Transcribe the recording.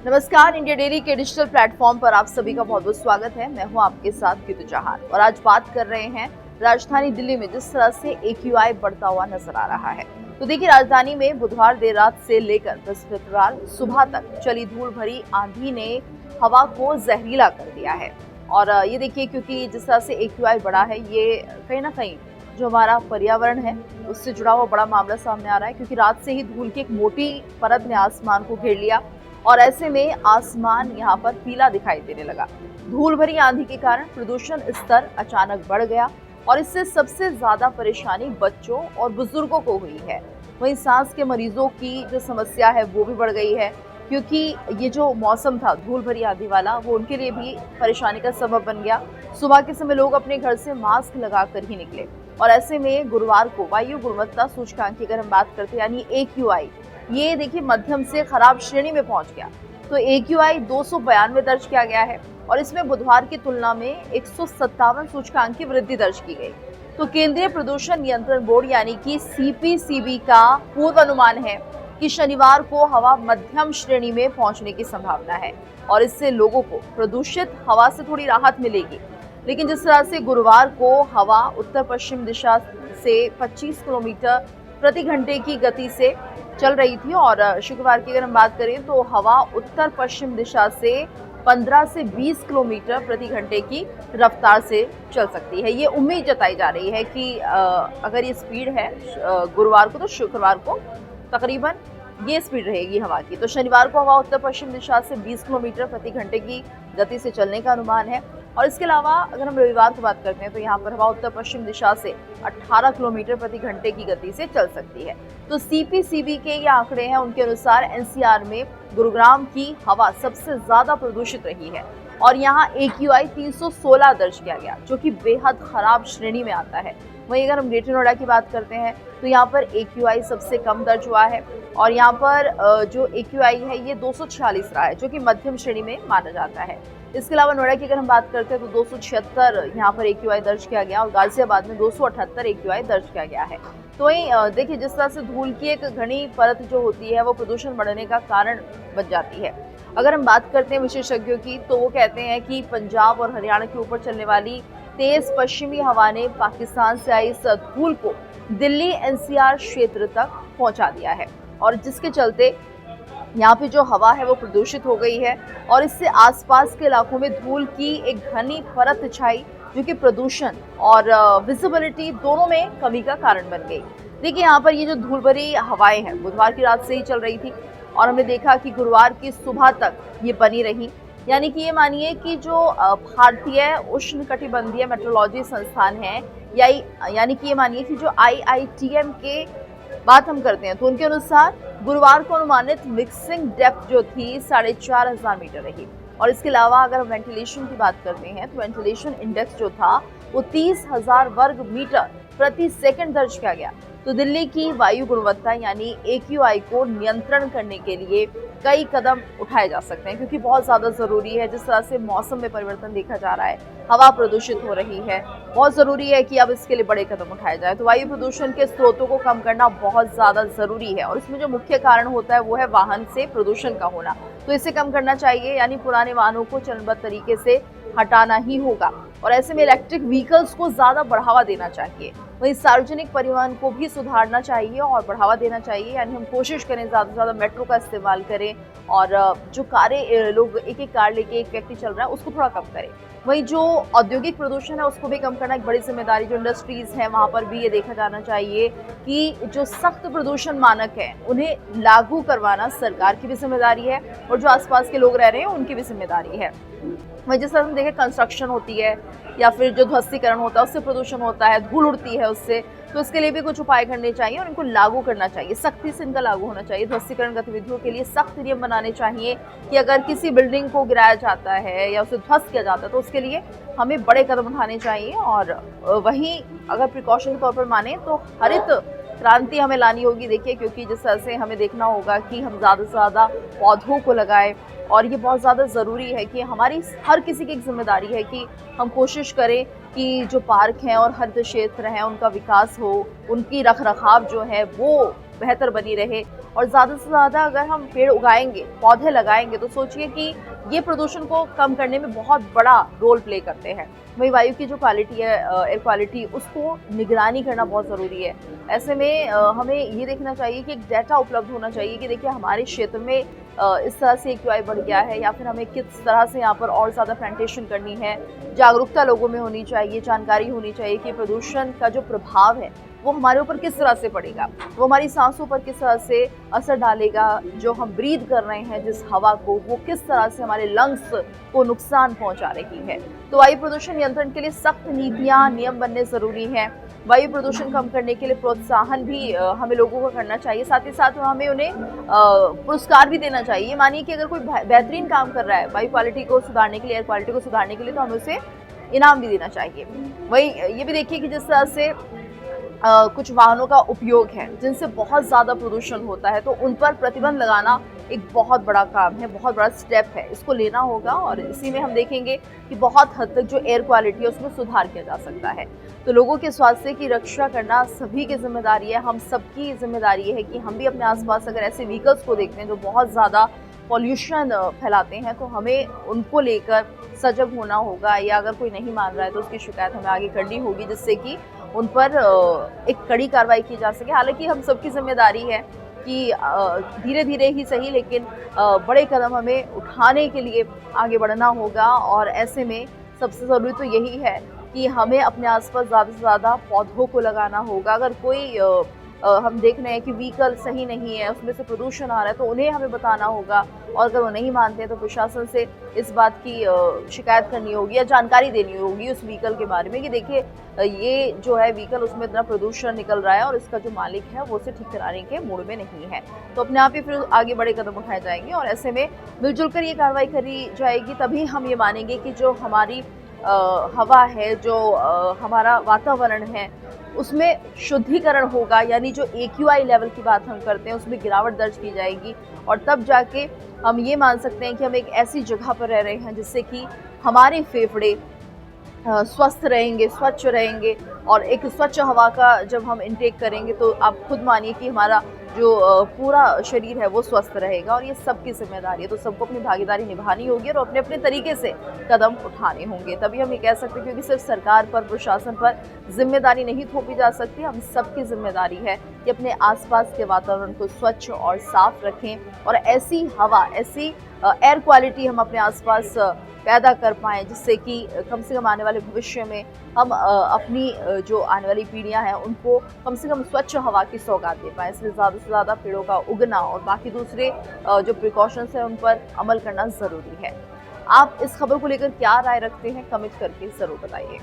नमस्कार, India daily के digital platform पर आप सभी का बहुत बहुत स्वागत है। मैं हूं आपके साथ गीतू चौहान और आज बात कर रहे हैं राजधानी दिल्ली में जिस तरह से AQI बढ़ता हुआ नजर आ रहा है। तो देखिए, राजधानी में बुधवार देर रात से लेकर बृहस्पतिवार सुबह तक चली धूल भरी आंधी ने हवा को जहरीला कर दिया है। और ये देखिए, क्योंकि जिस तरह से AQI बढ़ा है, ये कहीं ना कहीं जो हमारा पर्यावरण है उससे जुड़ा हुआ बड़ा मामला सामने आ रहा है, क्योंकि रात से ही धूल की एक मोटी परत ने आसमान को घेर लिया और ऐसे में आसमान यहाँ पर पीला दिखाई देने लगा। धूल भरी आंधी के कारण प्रदूषण स्तर अचानक बढ़ गया और इससे सबसे ज्यादा परेशानी बच्चों और बुजुर्गों को हुई है। वहीं सांस के मरीजों की जो समस्या है वो भी बढ़ गई है, क्योंकि ये जो मौसम था धूल भरी आंधी वाला, वो उनके लिए भी परेशानी का सबब बन गया। सुबह के समय लोग अपने घर से मास्क लगाकर ही निकले और ऐसे में गुरुवार को वायु गुणवत्ता सूचकांक की अगर हम बात करते हैं यानी AQI, ये देखिए मध्यम से खराब श्रेणी में पहुंच गया। तो AQI 292 दर्ज किया गया है और इसमें बुधवार की तुलना में 157 सूचकांक की वृद्धि दर्ज की गई। तो केंद्रीय प्रदूषण नियंत्रण बोर्ड यानी कि CPCB का पूर्वानुमान है कि शनिवार को हवा मध्यम श्रेणी में पहुंचने की संभावना है और इससे लोगों को प्रदूषित हवा से थोड़ी राहत मिलेगी। लेकिन जिस तरह से गुरुवार को हवा उत्तर पश्चिम दिशा से 25 किलोमीटर प्रति घंटे की गति से चल रही थी और शुक्रवार की अगर हम बात करें तो हवा उत्तर पश्चिम दिशा से 15 से 20 किलोमीटर प्रति घंटे की रफ्तार से चल सकती है। ये उम्मीद जताई जा रही है कि अगर ये स्पीड है गुरुवार को, तो शुक्रवार को तकरीबन ये स्पीड रहेगी हवा की। तो शनिवार को हवा उत्तर पश्चिम दिशा से 20 किलोमीटर प्रति घंटे की गति से चलने का अनुमान है। और इसके अलावा अगर हम रविवार की बात करते हैं तो यहाँ पर हवा उत्तर पश्चिम दिशा से 18 किलोमीटर प्रति घंटे की गति से चल सकती है। तो CPCB के ये आंकड़े हैं, उनके अनुसार NCR में गुरुग्राम की हवा सबसे ज्यादा प्रदूषित रही है और यहाँ AQI 316 दर्ज किया गया, जो कि बेहद खराब श्रेणी में आता है। वहीं अगर हम ग्रेटर नोएडा की बात करते हैं तो यहाँ पर AQI सबसे कम दर्ज हुआ है और यहाँ पर जो AQI है ये 246 रहा है, जो कि मध्यम श्रेणी में माना जाता है। इसके अलावा नोएडा की अगर हम बात करते हैं तो 276 यहाँ पर AQI दर्ज किया गया और गाजियाबाद में 278 AQI दर्ज किया गया है। तो वहीं देखिए, जिस तरह से धूल की एक घनी परत जो होती है वो प्रदूषण बढ़ने का कारण बन जाती है। अगर हम बात करते हैं विशेषज्ञों की, तो वो कहते हैं कि पंजाब और हरियाणा के ऊपर चलने वाली तेज पश्चिमी हवा ने पाकिस्तान से आई इस धूल को दिल्ली NCR क्षेत्र तक पहुंचा दिया है और जिसके चलते यहाँ पे जो हवा है वो प्रदूषित हो गई है और इससे आसपास के इलाकों में धूल की एक घनी परत छाई, जो कि प्रदूषण और विजिबिलिटी दोनों में कमी का कारण बन गई। देखिए, यहाँ पर ये जो धूल भरी हवाएं हैं बुधवार की रात से ही चल रही थी और हमने देखा कि गुरुवार की सुबह तक ये बनी रही। यानी कि ये मानिए कि जो भारतीय उष्णकटिबंधीय मेट्रोलॉजी संस्थान है यानी कि ये मानिए कि जो IITM के बात हम करते हैं तो उनके अनुसार गुरुवार को अनुमानित मिक्सिंग डेप्थ जो थी 4500 मीटर रही। और इसके अलावा अगर हम वेंटिलेशन की बात करते हैं तो वेंटिलेशन इंडेक्स जो था वो 30,000 वर्ग मीटर प्रति सेकंड दर्ज किया गया। तो दिल्ली की वायु गुणवत्ता यानी AQI को नियंत्रण करने के लिए कई कदम उठाए जा सकते हैं, क्योंकि बहुत ज़्यादा ज़रूरी है। जिस तरह से मौसम में परिवर्तन देखा जा रहा है, हवा प्रदूषित हो रही है, बहुत ज़रूरी है कि अब इसके लिए बड़े कदम उठाए जाए। तो वायु प्रदूषण के स्रोतों को कम करना बहुत ज़्यादा ज़रूरी है और इसमें जो मुख्य कारण होता है वो है वाहन से प्रदूषण का होना। तो इसे कम करना चाहिए, यानी पुराने वाहनों को चरणबद्ध तरीके से हटाना ही होगा और ऐसे में इलेक्ट्रिक व्हीकल्स को ज़्यादा बढ़ावा देना चाहिए। वहीं सार्वजनिक परिवहन को भी सुधारना चाहिए और बढ़ावा देना चाहिए, यानी हम कोशिश करें ज़्यादा से ज़्यादा मेट्रो का इस्तेमाल करें और जो कारें लोग एक एक कार लेके एक व्यक्ति चल रहा है उसको थोड़ा कम करें। वहीं जो औद्योगिक प्रदूषण है उसको भी कम करना एक बड़ी जिम्मेदारी जो इंडस्ट्रीज़ हैं वहाँ पर भी ये देखा जाना चाहिए कि जो सख्त प्रदूषण मानक है उन्हें लागू करवाना सरकार की भी जिम्मेदारी है और जो आसपास के लोग रह रहे हैं उनकी भी जिम्मेदारी है। वहीं जिस तरह हम देखें कंस्ट्रक्शन होती है या फिर जो ध्वस्तीकरण होता है उससे प्रदूषण होता है, धूल उड़ती है उससे, तो इसके लिए भी कुछ उपाय करने चाहिए और इनको लागू करना चाहिए, सख्ती से इनका लागू होना चाहिए। ध्वस्तीकरण गतिविधियों के लिए सख्त नियम बनाने चाहिए कि अगर किसी बिल्डिंग को गिराया जाता है या उसे ध्वस्त किया जाता है तो उसके लिए हमें बड़े कदम उठाने चाहिए। और वहीं अगर प्रिकॉशन के तौर पर माने तो हरित क्रांति हमें लानी होगी। देखिए, क्योंकि जिस तरह से हमें देखना होगा कि हम ज़्यादा से ज़्यादा पौधों को लगाएं और ये बहुत ज़्यादा ज़रूरी है कि हमारी हर किसी की एक जिम्मेदारी है कि हम कोशिश करें कि जो पार्क हैं और हरित क्षेत्र हैं उनका विकास हो, उनकी रख रखाव जो है वो बेहतर बनी रहे और ज़्यादा से ज़्यादा अगर हम पेड़ उगाएंगे, पौधे लगाएंगे, तो सोचिए कि ये प्रदूषण को कम करने में बहुत बड़ा रोल प्ले करते हैं। वहीं वायु की जो क्वालिटी है, एयर क्वालिटी, उसको निगरानी करना बहुत ज़रूरी है। ऐसे में हमें ये देखना चाहिए कि एक डाटा उपलब्ध होना चाहिए कि देखिए हमारे क्षेत्र में इस तरह से AQI बढ़ गया है, या फिर हमें किस तरह से यहाँ पर और ज़्यादा प्लांटेशन करनी है। जागरूकता लोगों में होनी चाहिए, जानकारी होनी चाहिए कि प्रदूषण का जो प्रभाव है वो हमारे ऊपर किस तरह से पड़ेगा, वो हमारी सांसों पर किस तरह से असर डालेगा, जो हम ब्रीथ कर रहे हैं जिस हवा को, वो किस तरह से हमारे लंग्स को नुकसान पहुंचा रही है। तो वायु प्रदूषण नियंत्रण के लिए सख्त नीतियां, नियम बनने जरूरी हैं। वायु प्रदूषण कम करने के लिए प्रोत्साहन भी हमें लोगों को करना चाहिए, साथ ही साथ हमें उन्हें पुरस्कार भी देना चाहिए। मानिए कि अगर कोई बेहतरीन काम कर रहा है वायु क्वालिटी को सुधारने के लिए, एयर क्वालिटी को सुधारने के लिए, तो हमें उसे इनाम भी देना चाहिए। वही ये भी देखिए कि जिस तरह से कुछ वाहनों का उपयोग है जिनसे बहुत ज़्यादा प्रदूषण होता है, तो उन पर प्रतिबंध लगाना एक बहुत बड़ा काम है, बहुत बड़ा स्टेप है, इसको लेना होगा और इसी में हम देखेंगे कि बहुत हद तक जो एयर क्वालिटी है उसमें सुधार किया जा सकता है। तो लोगों के स्वास्थ्य की रक्षा करना सभी की जिम्मेदारी है, हम सबकी जिम्मेदारी है कि हम भी अपने आसपास अगर ऐसे व्हीकल्स को देखते हैं जो बहुत ज़्यादा पॉल्यूशन फैलाते हैं, तो हमें उनको लेकर सजग होना होगा, या अगर कोई नहीं मान रहा है तो उसकी शिकायत हमें आगे करनी होगी, जिससे कि उन पर एक कड़ी कार्रवाई की जा सके। हालांकि हम सबकी जिम्मेदारी है कि धीरे धीरे ही सही, लेकिन बड़े कदम हमें उठाने के लिए आगे बढ़ना होगा। और ऐसे में सबसे ज़रूरी तो यही है कि हमें अपने आसपास ज़्यादा से ज़्यादा पौधों को लगाना होगा। अगर कोई हम देख रहे हैं कि व्हीकल सही नहीं है, उसमें से प्रदूषण आ रहा है, तो उन्हें हमें बताना होगा, और अगर वो नहीं मानते हैं तो प्रशासन से इस बात की शिकायत करनी होगी या जानकारी देनी होगी उस व्हीकल के बारे में कि देखिए ये जो है व्हीकल, उसमें इतना प्रदूषण निकल रहा है और इसका जो मालिक है वो उसे ठीक कराने के मूड में नहीं है। तो अपने आप ही फिर आगे बड़े कदम उठाए जाएंगे और ऐसे में मिलजुल कर ये कार्रवाई करी जाएगी, तभी हम ये मानेंगे कि जो हमारी हवा है, जो हमारा वातावरण है, उसमें शुद्धिकरण होगा, यानी जो AQI लेवल की बात हम करते हैं उसमें गिरावट दर्ज की जाएगी। और तब जाके हम ये मान सकते हैं कि हम एक ऐसी जगह पर रह रहे हैं जिससे कि हमारे फेफड़े स्वस्थ रहेंगे, स्वच्छ रहेंगे, और एक स्वच्छ हवा का जब हम इनटेक करेंगे तो आप खुद मानिए कि हमारा जो पूरा शरीर है वो स्वस्थ रहेगा। और ये सबकी जिम्मेदारी है, तो सबको अपनी भागीदारी निभानी होगी और अपने अपने तरीके से कदम उठाने होंगे, तभी हम ये कह सकते हैं। क्योंकि सिर्फ सरकार पर, प्रशासन पर जिम्मेदारी नहीं थोपी जा सकती, हम सबकी जिम्मेदारी है कि अपने आसपास के वातावरण को स्वच्छ और साफ रखें और ऐसी हवा, ऐसी एयर क्वालिटी हम अपने आसपास पैदा कर पाएँ जिससे कि कम से कम आने वाले भविष्य में हम अपनी जो आने वाली पीढ़ियां हैं उनको कम से कम स्वच्छ हवा की सौगात दे पाएँ। इसलिए ज़्यादा से ज़्यादा पेड़ों का उगना और बाकी दूसरे जो प्रिकॉशंस हैं उन पर अमल करना ज़रूरी है। आप इस खबर को लेकर क्या राय रखते हैं, कमेंट करके ज़रूर बताइए।